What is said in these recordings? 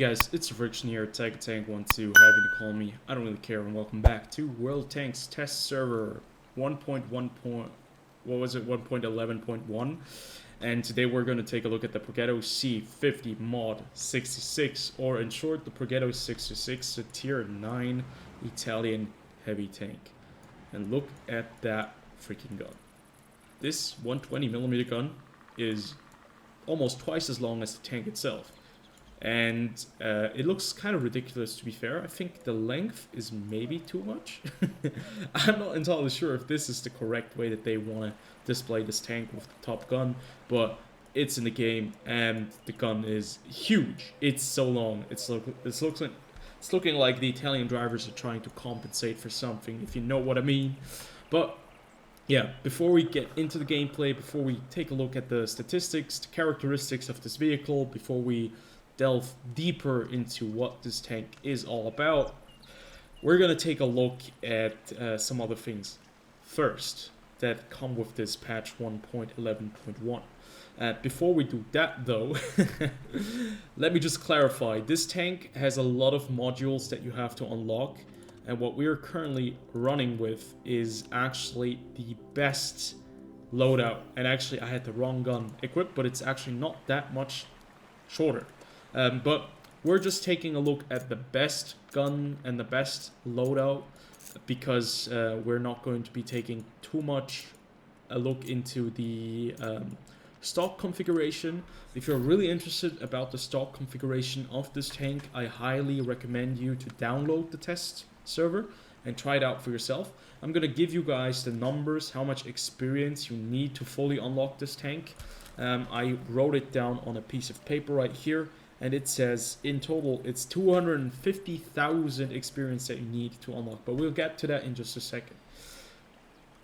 guys, it's TheFrXion here, Tank12, however you call me, I don't really care, and welcome back to World Tanks Test Server 1.11.1, and today we're going to take a look at the Progetto C50 Mod 66, or in short, the Progetto 66, a Tier 9 Italian heavy tank. And look at that freaking gun. This 120mm gun is almost twice as long as the tank itself. And it looks kind of ridiculous, to be fair. I think the length is maybe too much. I'm not entirely sure if this is the correct way that they want to display this tank with the top gun, but it's in the game and the gun is huge. It's so long. It's looking like the Italian drivers are trying to compensate for something, if you know what I mean. But yeah, before we get into the gameplay, before we take a look at the statistics, the characteristics of this vehicle, before we delve deeper into what this tank is all about, we're going to take a look at some other things first that come with this patch 1.11.1. Before we do that though, let me just clarify, this tank has a lot of modules that you have to unlock, and what we're currently running with is actually the best loadout. And actually I had the wrong gun equipped, but it's actually not that much shorter. But we're just taking a look at the best gun and the best loadout, because we're not going to be taking too much a look into the stock configuration. If you're really interested about the stock configuration of this tank, I highly recommend you to download the test server and try it out for yourself. I'm going to give you guys the numbers, how much experience you need to fully unlock this tank. I wrote it down on a piece of paper right here. And it says, in total, it's 250,000 experience that you need to unlock. But we'll get to that in just a second.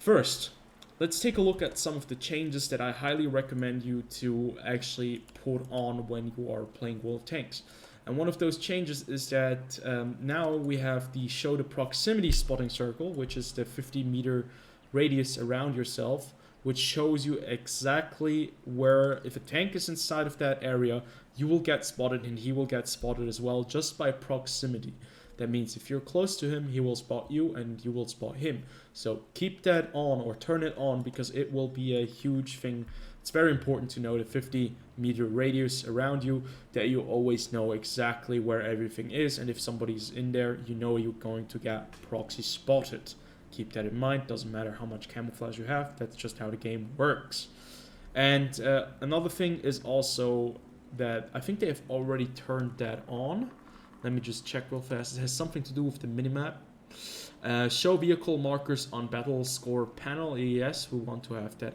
First, let's take a look at some of the changes that I highly recommend you to actually put on when you are playing World of Tanks. And one of those changes is that now we have the show the proximity spotting circle, which is the 50-meter radius around yourself, which shows you exactly where, if a tank is inside of that area, you will get spotted and he will get spotted as well, just by proximity. That means if you're close to him, he will spot you and you will spot him. So keep that on, or turn it on, because it will be a huge thing. It's very important to know the 50-meter radius around you, that you always know exactly where everything is, and if somebody's in there, you know you're going to get proxy spotted. Keep that in mind. Doesn't matter how much camouflage you have, that's just how the game works. And another thing is also that I think they have already turned that on. Let me just check real fast. It has something to do with the minimap. Show vehicle markers on battle score panel. Yes, we want to have that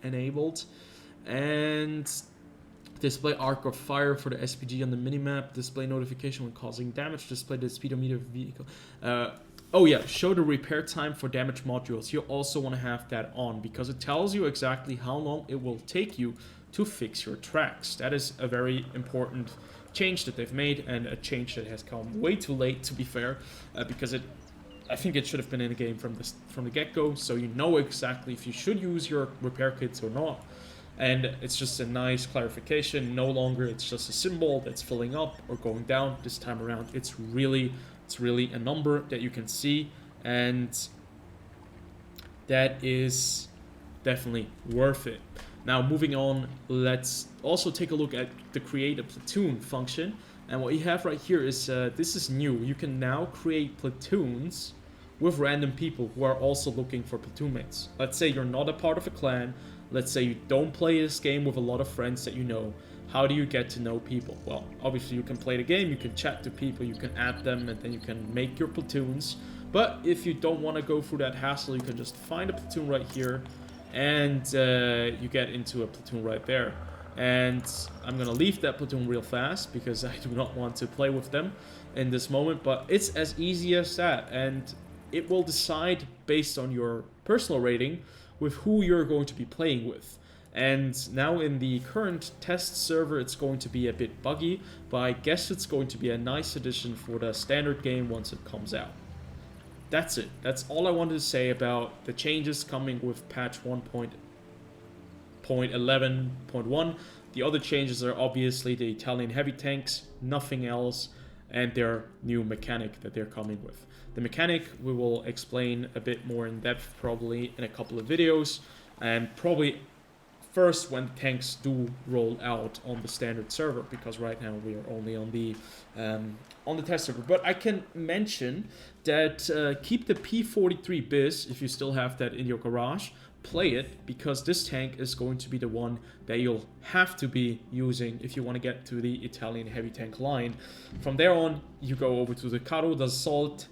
enabled. And display arc of fire for the SPG on the minimap. Display notification when causing damage. Display the speedometer of the vehicle. Oh yeah, show the repair time for damaged modules. You also want to have that on, because it tells you exactly how long it will take you to fix your tracks. That is a very important change that they've made, and a change that has come way too late, to be fair, because I think it should have been in the game from the get-go, so you know exactly if you should use your repair kits or not. And it's just a nice clarification. No longer it's just a symbol that's filling up or going down. This time around, it's really a number that you can see, and that is definitely worth it. Now, moving on, let's also take a look at the create a platoon function. And what you have right here is, this is new. You can now create platoons with random people who are also looking for platoon mates. Let's say you're not a part of a clan. Let's say you don't play this game with a lot of friends that you know. How do you get to know people? Well, obviously you can play the game, you can chat to people, you can add them, and then you can make your platoons. But if you don't want to go through that hassle, you can just find a platoon right here, and you get into a platoon right there. And I'm gonna leave that platoon real fast, because I do not want to play with them in this moment, but it's as easy as that, and it will decide based on your personal rating with who you're going to be playing with. And now in the current test server, it's going to be a bit buggy, but I guess it's going to be a nice addition for the standard game once it comes out. That's it. That's all I wanted to say about the changes coming with patch 1.11.1. The other changes are obviously the Italian heavy tanks, nothing else, and their new mechanic that they're coming with. The mechanic we will explain a bit more in depth probably in a couple of videos, and probably first when the tanks do roll out on the standard server, because right now we are only on the test server. But I can mention that keep the P43 bis if you still have that in your garage. Play it, because this tank is going to be the one that you'll have to be using if you want to get to the Italian heavy tank line. From there on, you go over to the Carro d'Assault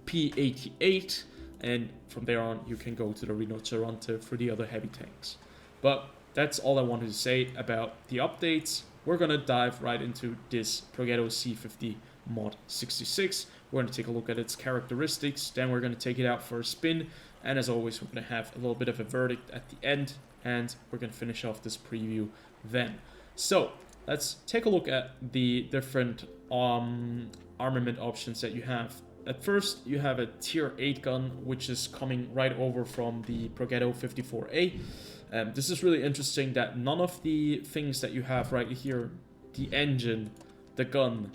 P88, and from there on, you can go to the Rinoceronte for the other heavy tanks. But that's all I wanted to say about the updates. We're going to dive right into this Progetto C50 Mod 66. We're going to take a look at its characteristics, then we're going to take it out for a spin, and as always, we're going to have a little bit of a verdict at the end, and we're going to finish off this preview then. So let's take a look at the different armament options that you have. At first, you have a tier 8 gun, which is coming right over from the Progetto 54A. This is really interesting that none of the things that you have right here, the engine, the gun,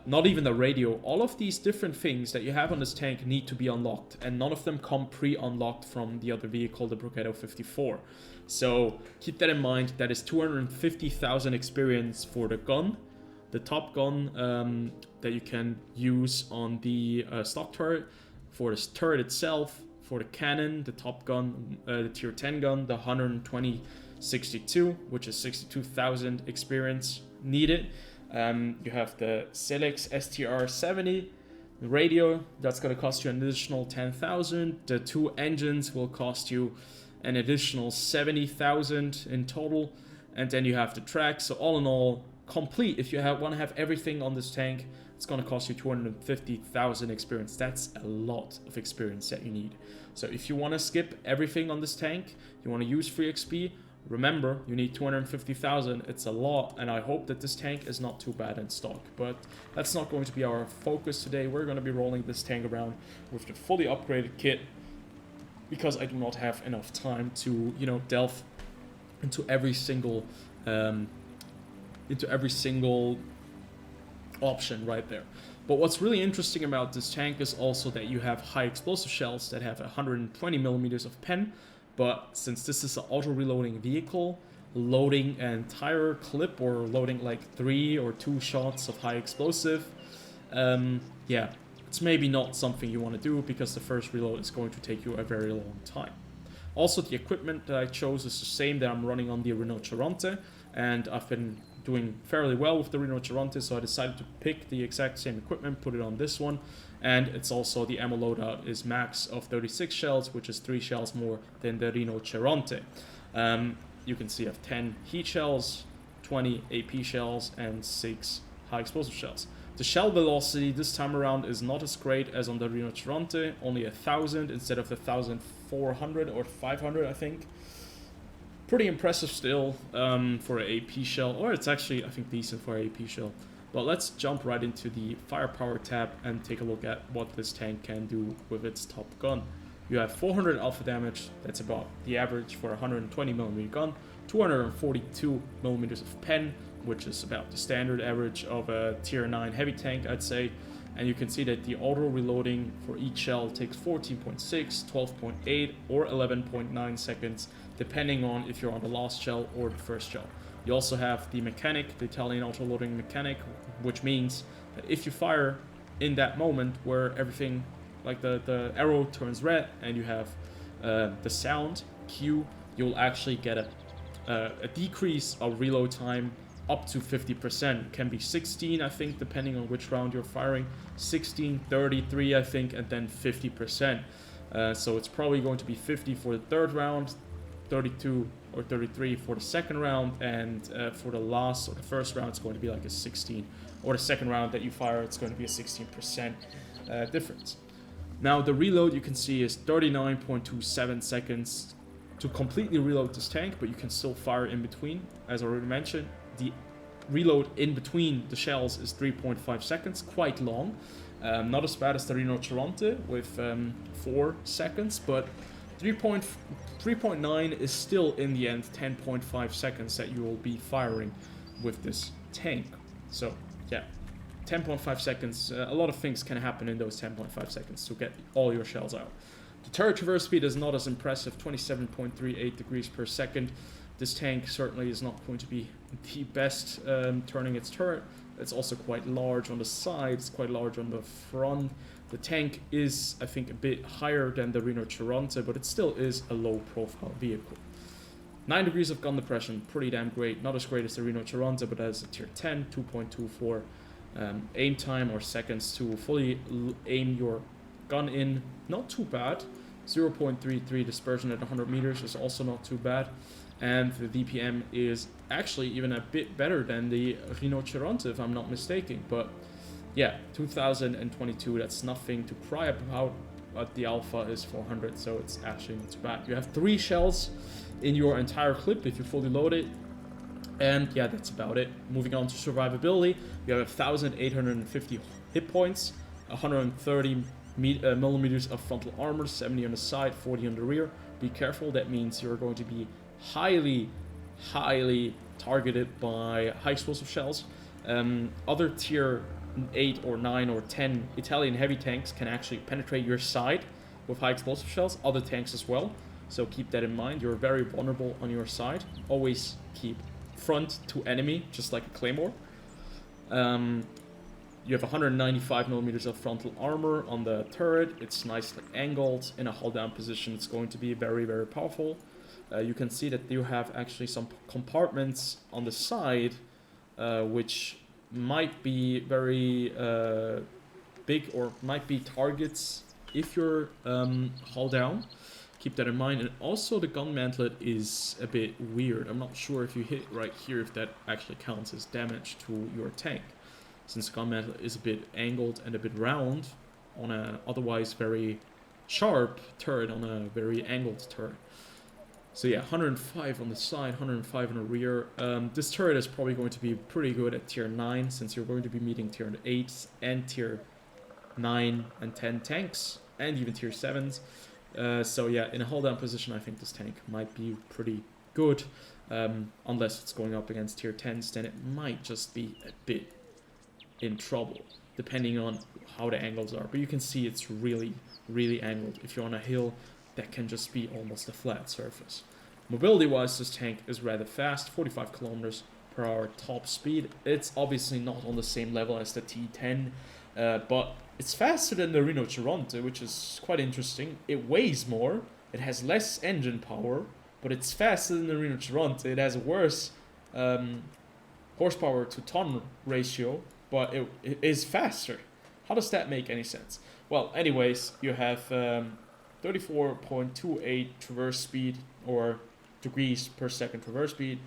not even the radio, all of these different things that you have on this tank need to be unlocked, and none of them come pre-unlocked from the other vehicle, the Progetto 54. So keep that in mind. That is 250,000 experience for the gun, the top gun that you can use on the stock turret, for the turret itself, for the cannon, the top gun, the tier 10 gun, the 120-62, which is 62,000 experience needed. You have the Selex STR-70, the radio, that's going to cost you an additional 10,000. The two engines will cost you an additional 70,000 in total. And then you have the track. So all in all, complete, if you want to have everything on this tank, it's going to cost you 250,000 experience. That's a lot of experience that you need. So if you want to skip everything on this tank, you want to use free XP, remember, you need 250,000. It's a lot, and I hope that this tank is not too bad in stock. But that's not going to be our focus today. We're going to be rolling this tank around with the fully upgraded kit, because I do not have enough time to, delve into every single option right there. But what's really interesting about this tank is also that you have high explosive shells that have 120 millimeters of pen. But since this is an auto-reloading vehicle, loading an entire clip or loading like 3 or 2 shots of high explosive, yeah, it's maybe not something you want to do, because the first reload is going to take you a very long time. Also, the equipment that I chose is the same that I'm running on the Rinoceronte, and I've been doing fairly well with the Rinoceronte, so I decided to pick the exact same equipment, put it on this one. And it's also, the ammo loadout is max of 36 shells, which is 3 shells more than the Rinoceronte. You can see I have 10 heat shells, 20 AP shells, and 6 high explosive shells. The shell velocity this time around is not as great as on the Rinoceronte, only 1,000 instead of the 1,400 or 500, I think. Pretty impressive still for an AP shell, or it's actually, I think, decent for an AP shell. But let's jump right into the firepower tab and take a look at what this tank can do with its top gun. You have 400 alpha damage, that's about the average for a 120mm gun, 242 millimeters of pen, which is about the standard average of a tier 9 heavy tank, I'd say. And you can see that the auto reloading for each shell takes 14.6, 12.8, or 11.9 seconds, depending on if you're on the last shell or the first shell. You also have the mechanic, the Italian auto-loading mechanic, which means that if you fire in that moment where everything, like the arrow turns red and you have the sound cue, you'll actually get a decrease of reload time up to 50%. Can be 16, I think, depending on which round you're firing. 16, 33, I think, and then 50%. So it's probably going to be 50 for the third round, 32 or 33 for the second round, and for the last or the first round it's going to be like a 16, or the second round that you fire it's going to be a 16% difference. Now the reload, you can see, is 39.27 seconds to completely reload this tank, but you can still fire in between. As I already mentioned, the reload in between the shells is 3.5 seconds, quite long. Not as bad as the Rinoceronte with 4 seconds, but 3.9 is still in the end 10.5 seconds that you will be firing with this tank. So yeah, 10.5 seconds, a lot of things can happen in those 10.5 seconds to get all your shells out. The turret traverse speed is not as impressive, 27.38 degrees per second. This tank certainly is not going to be the best turning its turret. It's also quite large on the sides, quite large on the front. The tank is, I think, a bit higher than the Rinoceronte, but it still is a low-profile vehicle. 9 degrees of gun depression, pretty damn great. Not as great as the Rinoceronte, but as a tier 10, 2.24 aim time or seconds to fully aim your gun in. Not too bad. 0.33 dispersion at 100 meters is also not too bad. And the DPM is actually even a bit better than the Rinoceronte, if I'm not mistaken. But yeah, 2022, that's nothing to cry about, but the alpha is 400, so it's actually not too bad. You have 3 shells in your entire clip if you fully load it. And yeah, that's about it. Moving on to survivability, you have 1,850 hit points, 130 millimeters of frontal armor, 70 on the side, 40 on the rear. Be careful, that means you're going to be highly targeted by high explosive shells. Other tier 8 or 9 or 10 Italian heavy tanks can actually penetrate your side with high explosive shells, other tanks as well. So keep that in mind, you're very vulnerable on your side. Always keep front to enemy, just like a claymore. You have 195 millimeters of frontal armor on the turret. It's nicely angled. In a hold down position, it's going to be very powerful. You can see that you have actually some compartments on the side, which might be very big or might be targets if you're hull down. Keep that in mind. And also the gun mantlet is a bit weird. I'm not sure if you hit right here if that actually counts as damage to your tank, since the gun mantlet is a bit angled and a bit round on a otherwise very sharp turret on a very angled turret. So yeah, 105 on the side, 105 on the rear. This turret is probably going to be pretty good at tier 9, since you're going to be meeting tier 8s and tier 9 and 10 tanks, and even tier 7s. So yeah, in a hold down position, I think this tank might be pretty good. Unless it's going up against tier 10s, then it might just be a bit in trouble, depending on how the angles are. But you can see it's really angled. If you're on a hill, that can just be almost a flat surface. Mobility-wise, this tank is rather fast, 45 kilometers per hour top speed. It's obviously not on the same level as the T10, but it's faster than the Rinoceronte, which is quite interesting. It weighs more, it has less engine power, but it's faster than the Rinoceronte. It has a worse horsepower to ton ratio, but it is faster. How does that make any sense? Well, anyways, you have 34.28 traverse speed, or degrees per second traverse speed.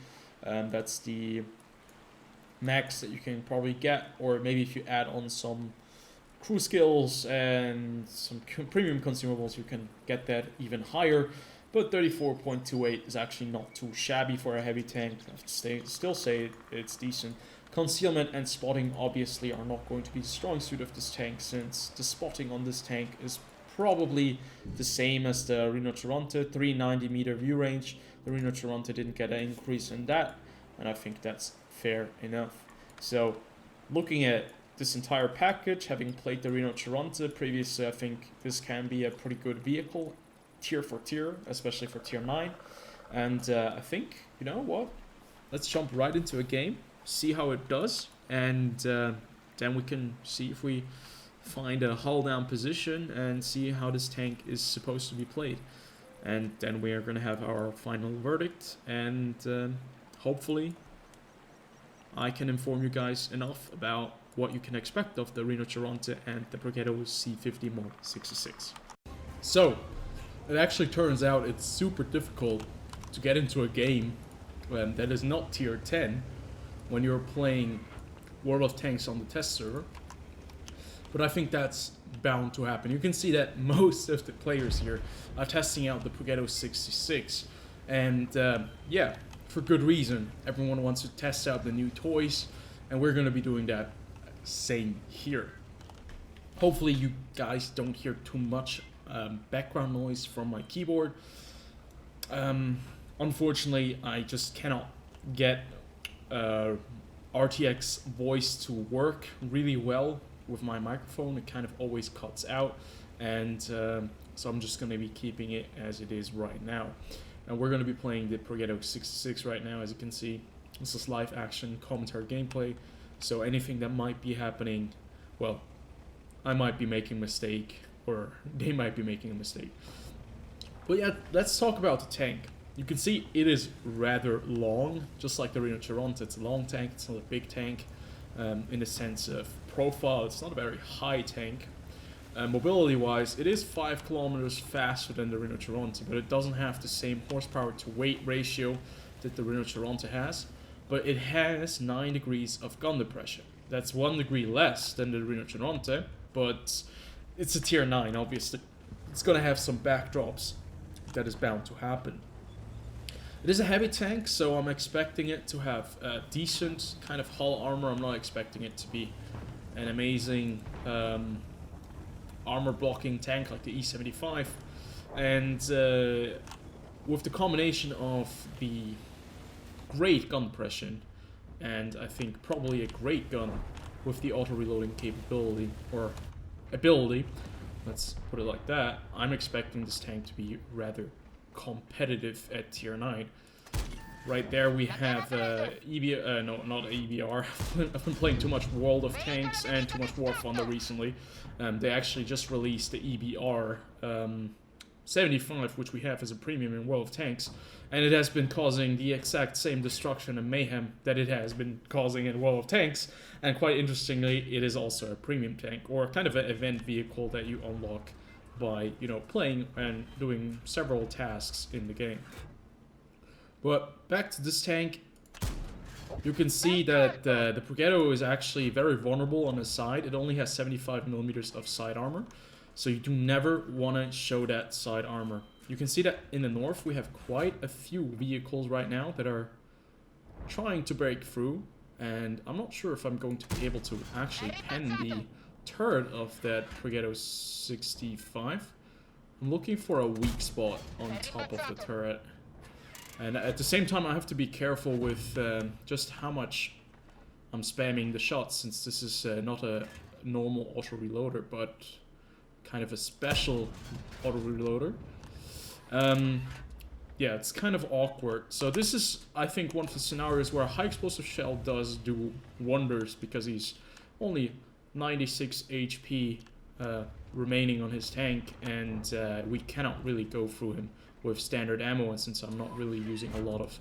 That's the max that you can probably get, or maybe if you add on some crew skills and some premium consumables, you can get that even higher. But 34.28 is actually not too shabby for a heavy tank. I have to still say it's decent. Concealment and spotting obviously are not going to be the strong suit of this tank, since the spotting on this tank is probably the same as the Rinoceronte, 390 meter view range. The Rinoceronte didn't get an increase in that, and I think that's fair enough. So looking at this entire package, having played the Rinoceronte previously, I think this can be a pretty good vehicle, tier for tier, especially for tier 9. And I think, you know what, let's jump right into a game, see how it does, and then we can see if we find a hull down position and see how this tank is supposed to be played. And then we are going to have our final verdict, and hopefully I can inform you guys enough about what you can expect of the Rinoceronte and the Progetto C50 Mod 66. So, it actually turns out it's super difficult to get into a game that is not tier 10 when you're playing World of Tanks on the test server. But I think that's bound to happen. You can see that most of the players here are testing out the Progetto 66. And yeah, for good reason. Everyone wants to test out the new toys, and we're going to be doing that same here. Hopefully you guys don't hear too much background noise from my keyboard. Unfortunately, I just cannot get RTX voice to work really well with my microphone. It kind of always cuts out, and so I'm just going to be keeping it as it is right now. And we're going to be playing the Progetto 66 right now. As you can see, this is live action commentary gameplay, so anything that might be happening, well, I might be making a mistake, or they might be making a mistake. But yeah, let's talk about the tank. You can see it is rather long, just like the Rinoceronte. It's a long tank, it's not a big tank. In the sense of profile, it's not a very high tank. Mobility-wise, it is 5 kilometers faster than the Rinoceronte, but it doesn't have the same horsepower to weight ratio that the Rinoceronte has. But it has 9 degrees of gun depression. That's 1 degree less than the Rinoceronte, but it's a tier 9, obviously. It's gonna have some backdrops. That is bound to happen. It is a heavy tank, so I'm expecting it to have a decent kind of hull armor. I'm not expecting it to be an amazing armor blocking tank like the E75. And with the combination of the great gun depression and I think probably a great gun with the auto reloading capability or ability, let's put it like that, I'm expecting this tank to be rather competitive at tier 9. Right there we have EBR, no, not EBR. I've been playing too much World of Tanks and too much War Thunder recently. They actually just released the EBR 75, which we have as a premium in World of Tanks, and it has been causing the exact same destruction and mayhem that it has been causing in World of Tanks. And quite interestingly, it is also a premium tank, or kind of an event vehicle that you unlock by, you know, playing and doing several tasks in the game. But back to this tank, you can see that the Progetto is actually very vulnerable on the side. It only has 75 millimeters of side armor, so you do never want to show that side armor. You can see that in the north we have quite a few vehicles right now that are trying to break through, and I'm not sure if I'm going to be able to actually pen the turret of that Progetto 65. I'm looking for a weak spot on top of the turret. And at the same time, I have to be careful with just how much I'm spamming the shots, since this is not a normal auto-reloader, but kind of a special auto-reloader. Yeah, it's kind of awkward. So this is, I think, one of the scenarios where a high explosive shell does do wonders, because he's only 96 HP remaining on his tank, and we cannot really go through him with standard ammo, and since I'm not really using a lot of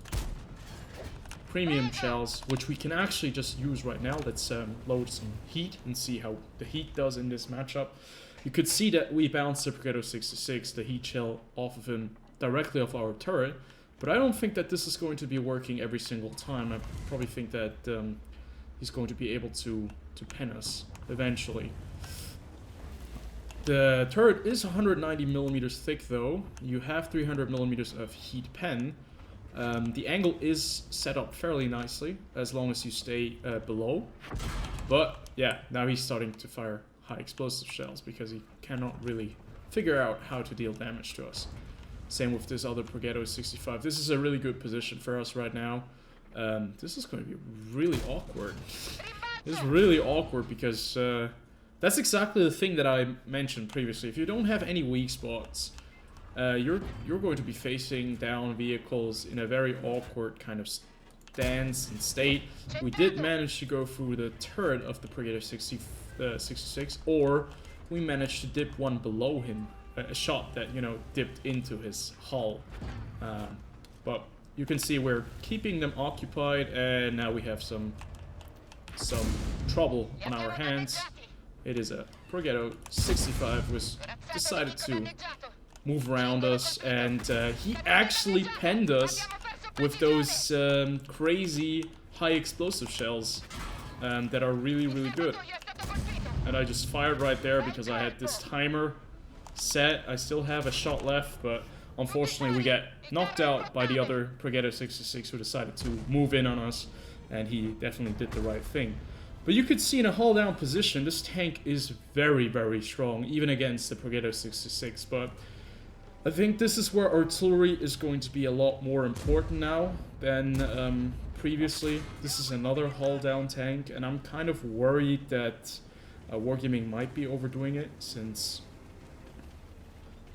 premium shells, which we can actually just use right now, let's load some heat and see how the heat does in this matchup. You could see that we bounced the Progetto 66, the heat shell, off of him directly off our turret, but I don't think that this is going to be working every single time. I probably think that he's going to be able to pen us eventually. The turret is 190 millimeters thick, though. You have 300 millimeters of heat pen. The angle is set up fairly nicely, as long as you stay below. But yeah, now he's starting to fire high explosive shells, because he cannot really figure out how to deal damage to us. Same with this other Progetto 65. This is a really good position for us right now. This is going to be really awkward. This is really awkward because that's exactly the thing that I mentioned previously. If you don't have any weak spots, you're going to be facing down vehicles in a very awkward kind of stance and state. We did manage to go through the turret of the Progetto 66, or we managed to dip one below him, a shot that, you know, dipped into his hull. But you can see we're keeping them occupied, and now we have some trouble on our hands. It is a Progetto 65 was decided to move around us, and he actually penned us with those crazy high explosive shells that are really, really good. And I just fired right there because I had this timer set. I still have a shot left, but unfortunately we get knocked out by the other Progetto 66, who decided to move in on us, and he definitely did the right thing. But you could see in a hull down position, this tank is very, very strong, even against the Progetto 66. But I think this is where artillery is going to be a lot more important now than previously. This is another hull down tank, and I'm kind of worried that Wargaming might be overdoing it, since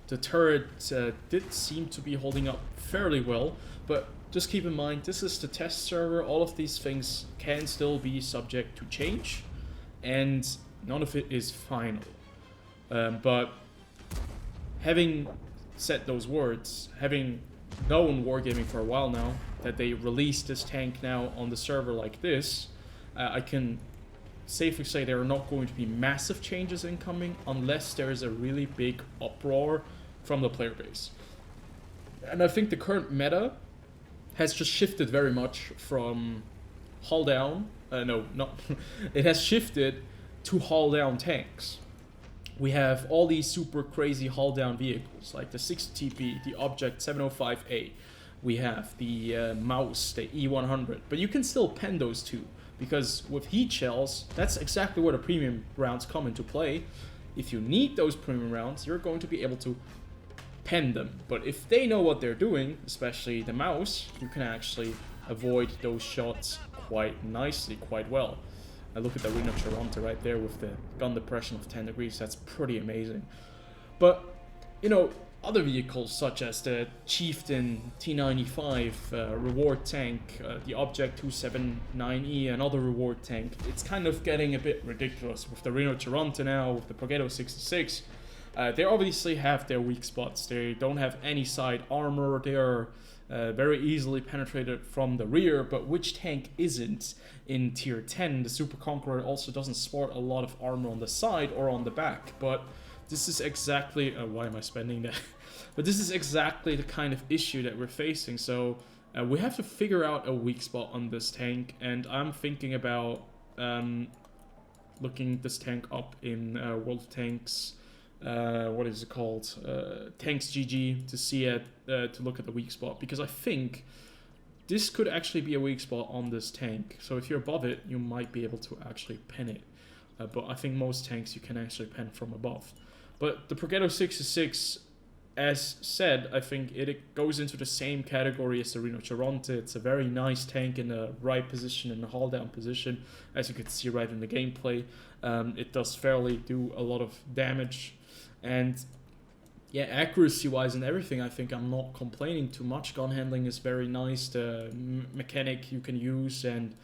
the turret did seem to be holding up fairly well. But just keep in mind, this is the test server. All of these things can still be subject to change, and none of it is final. But having said those words, having known Wargaming for a while now, that they released this tank now on the server like this, I can safely say there are not going to be massive changes incoming unless there is a really big uproar from the player base. And I think the current meta has just shifted very much from hull down, it has shifted to hull down tanks. We have all these super crazy hull down vehicles like the 60TP, the Object 705A. We have the Mouse, the E100, but you can still pen those two, because with heat shells, that's exactly where the premium rounds come into play. If you need those premium rounds, you're going to be able to pen them. But if they know what they're doing, especially the Mouse, you can actually avoid those shots quite nicely, quite well. I look at the Rinoceronte right there with the gun depression of 10 degrees, that's pretty amazing. But, you know, other vehicles such as the Chieftain T95 reward tank, the Object 279E, another reward tank, it's kind of getting a bit ridiculous with the Rinoceronte now, with the Progetto 66. They obviously have their weak spots. They don't have any side armor, they are very easily penetrated from the rear, but which tank isn't in tier 10? The Super Conqueror also doesn't sport a lot of armor on the side or on the back, but this is exactly, why am I spending that? But this is exactly the kind of issue that we're facing, so we have to figure out a weak spot on this tank, and I'm thinking about looking this tank up in World of Tanks, what is it called? Tanks GG, to see it, to look at the weak spot, because I think this could actually be a weak spot on this tank. So if you're above it, you might be able to actually pen it. But I think most tanks you can actually pen from above. But the Progetto 66, as said, I think it goes into the same category as the Rinoceronte. It's a very nice tank in the right position, in the hull down position, as you can see right in the gameplay. It does fairly do a lot of damage, and yeah, accuracy wise and everything, I think I'm not complaining too much. Gun handling is very nice, the mechanic you can use, and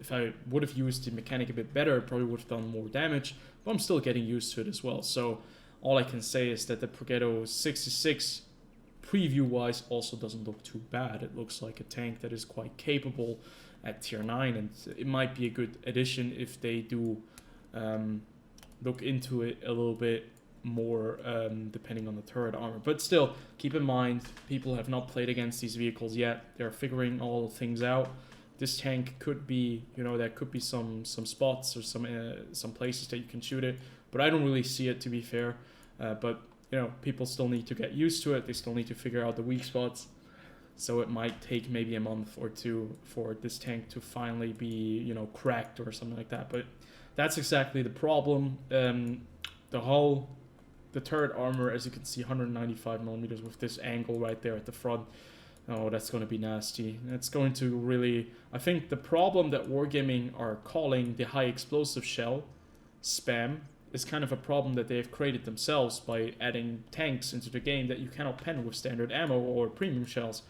if I would have used the mechanic a bit better, I probably would have done more damage, but I'm still getting used to it as well. So all I can say is that the Progetto 66, preview-wise, also doesn't look too bad. It looks like a tank that is quite capable at tier 9, and it might be a good addition if they do look into it a little bit more, depending on the turret armor. But still, keep in mind, people have not played against these vehicles yet. They're figuring all things out. This tank could be, you know, there could be some spots or some places that you can shoot it, but I don't really see it, to be fair. But you know, people still need to get used to it. They still need to figure out the weak spots. So it might take maybe a month or two for this tank to finally be, you know, cracked or something like that. But that's exactly the problem. The hull, the turret armor, as you can see, 195 millimeters with this angle right there at the front. Oh, that's going to be nasty. It's going to really... I think the problem that Wargaming are calling the high explosive shell spam is kind of a problem that they have created themselves by adding tanks into the game that you cannot pen with standard ammo or premium shells.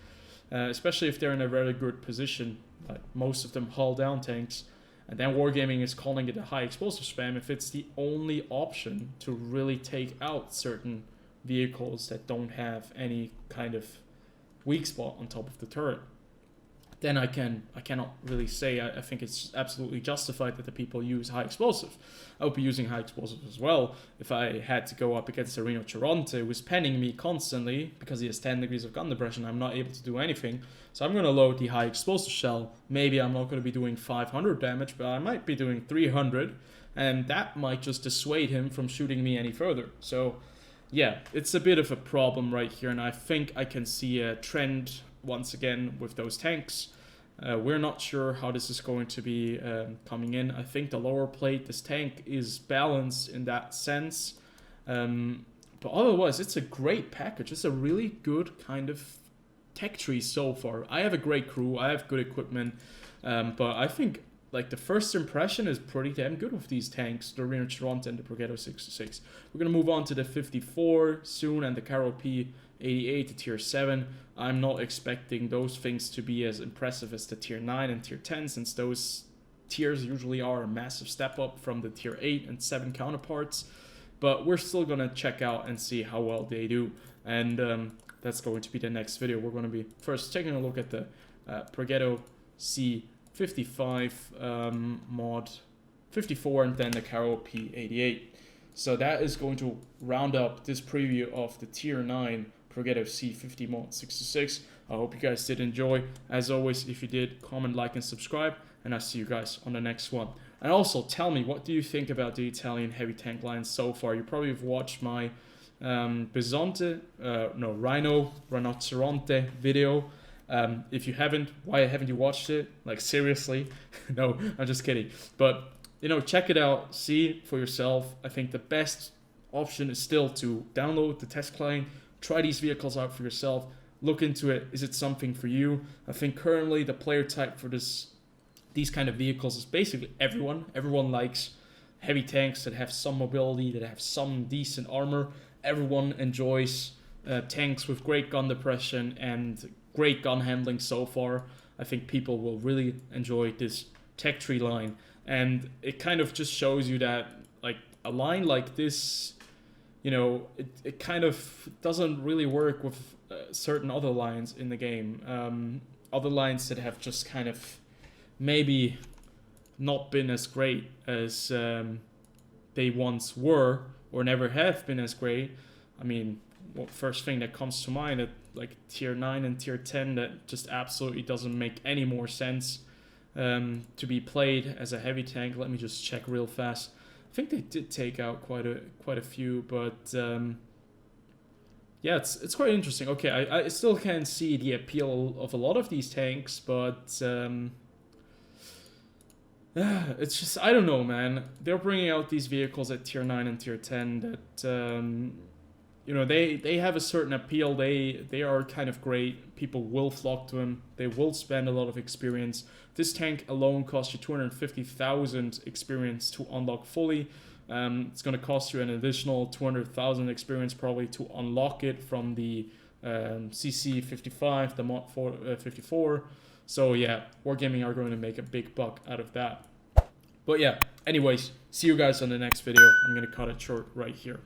Especially if they're in a very good position, like most of them hull down tanks. And then Wargaming is calling it a high explosive spam if it's the only option to really take out certain vehicles that don't have any kind of weak spot on top of the turret. Then I cannot really say. I think it's absolutely justified that the people use high explosive. I would be using high explosive as well if I had to go up against a Rinoceronte who is penning me constantly because he has 10 degrees of gun depression. I'm not able to do anything. So I'm going to load the high explosive shell. Maybe I'm not going to be doing 500 damage, but I might be doing 300. And that might just dissuade him from shooting me any further. So yeah, it's a bit of a problem right here. And I think I can see a trend once again with those tanks. We're not sure how this is going to be coming in. I think the lower plate, this tank is balanced in that sense. But otherwise, it's a great package. It's a really good kind of tech tree so far. I have a great crew. I have good equipment. But I think like the first impression is pretty damn good with these tanks, the Rinoceronte and the Progetto 66. We're going to move on to the 54 soon and the Carol P88 to tier 7. I'm not expecting those things to be as impressive as the tier 9 and tier 10, since those tiers usually are a massive step up from the tier 8 and 7 counterparts. But we're still going to check out and see how well they do. And that's going to be the next video. We're going to be first taking a look at the Progetto C55 mod 54 and then the Carol P88. So that is going to round up this preview of the tier 9 Progetto C50 mod 66. I hope you guys did enjoy. As always, if you did, comment, like, and subscribe. And I'll see you guys on the next one. And also, tell me, what do you think about the Italian heavy tank line so far? You probably have watched my Rinoceronte video. If you haven't, why haven't you watched it? Like, seriously? No, I'm just kidding. But, you know, check it out. See for yourself. I think the best option is still to download the test client. Try these vehicles out for yourself. Look into it. Is it something for you? I think currently the player type for these kind of vehicles is basically everyone. Everyone likes heavy tanks that have some mobility, that have some decent armor. Everyone enjoys tanks with great gun depression and great gun handling so far. I think people will really enjoy this tech tree line. And it kind of just shows you that like a line like this, you know, it kind of doesn't really work with certain other lines in the game. Other lines that have just kind of maybe not been as great as they once were, or never have been as great. I mean, first thing that comes to mind, like tier 9 and tier 10, that just absolutely doesn't make any more sense to be played as a heavy tank. Let me just check real fast. I think they did take out quite a few, but yeah, it's quite interesting. Okay, I still can't see the appeal of a lot of these tanks, but it's just, I don't know, man. They're bringing out these vehicles at tier 9 and tier 10 that, you know, they have a certain appeal. They are kind of great. People will flock to them. They will spend a lot of experience. This tank alone costs you 250,000 experience to unlock fully. It's going to cost you an additional 200,000 experience probably to unlock it from the CC55, the mod 54. So yeah, Wargaming are going to make a big buck out of that. But yeah, anyways, see you guys on the next video. I'm going to cut it short right here.